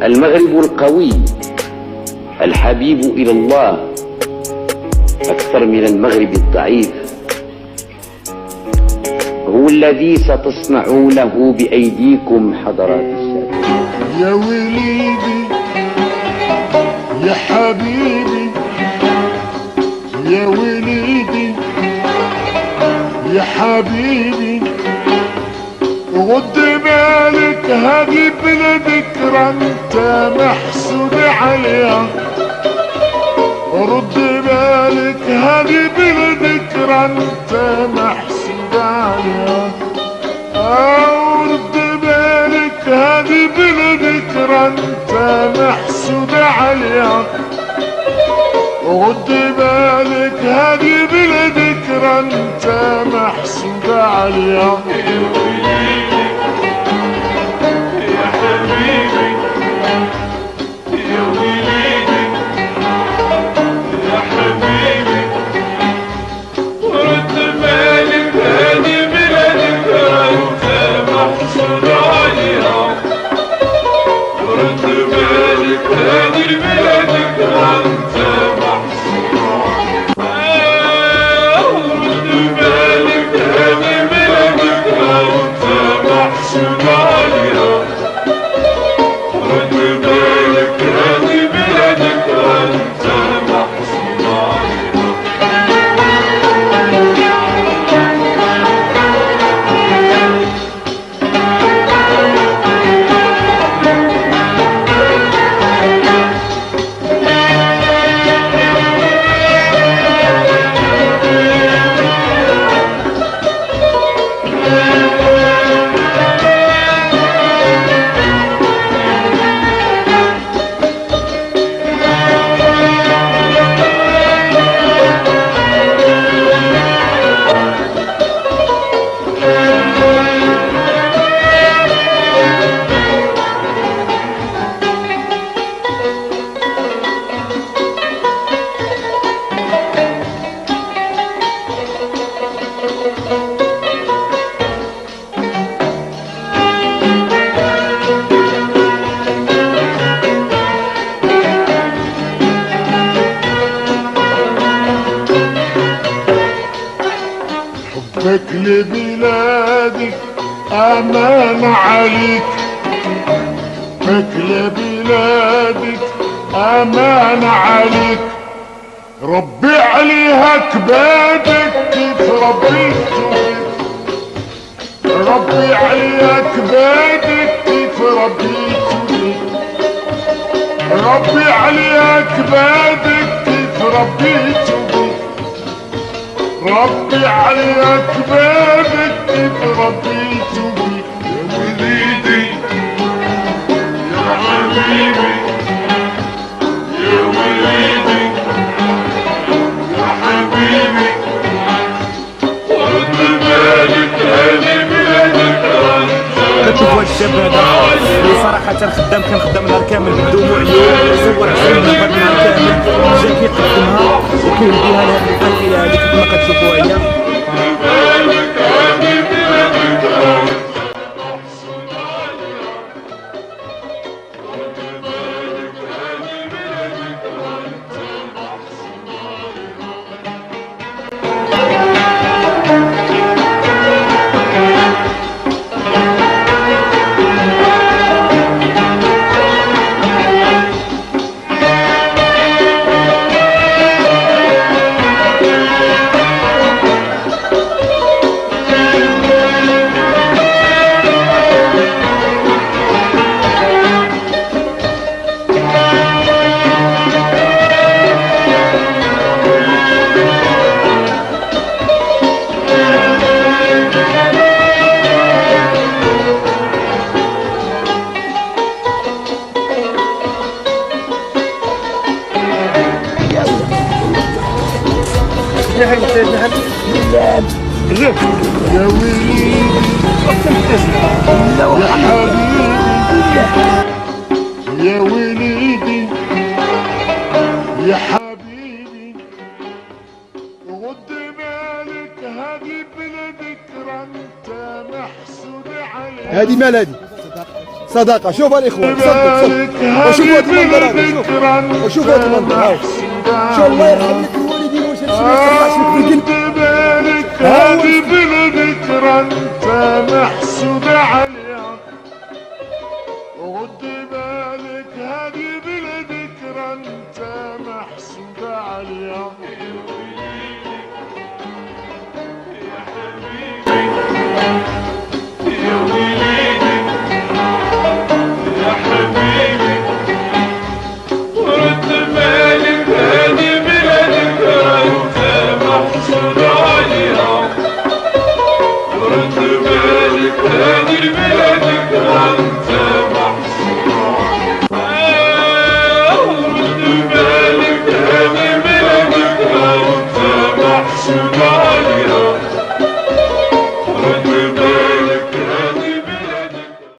المغرب القوي الحبيب إلى الله أكثر من المغرب الضعيف هو الذي ستصنعونه بأيديكم حضرات السادة. يا وليدي يا حبيبي يا وليدي يا حبيبي غد بالك هذه بلدك انت محسود عليها رد بالك هذه بلدك انت محسود عليها رد بالك هذه بلدك انت محسود عليها رد بالك هذه بلدك انت محسود عليها حبك لبلادك أمان عليك حبك لبلادك أمان عليك ربي عليها كبادك كيف ربيته ربي عليها كبادك كيف ربيته ربي عليها كبادك كيف ربيته ربي عليك بابك كيف ربيته يا وليدي يا حبيبي يا وليدي يا حبيبي ورد بالك هذه بلادك كتشوف هاد الشاب هذا اللي صراحة خدام كان خدام نهار كامل بالدموع اليوم صور 20 نفر نهار كامل جا كيقدمها وكيهديها لهاد الحافلة هذيك كما كتشوفوها هي يا وليدي يا حبيبي يا وليدي يا حبيبي غد بالك هذه بلدك انت محسود عليها هذه مال هذه صداقه. شوف الاخوان صدق وشوفوا هذا المنظر هذا، وشوفوا هذا المنظر هاو. شوف الله يرحم لك الوالدين واش هادشي ما يطلعش لك في القلب. هذه بالذكرى انت محسود عليها، ورد بالك هذه بالذكرى انت محسود عليها.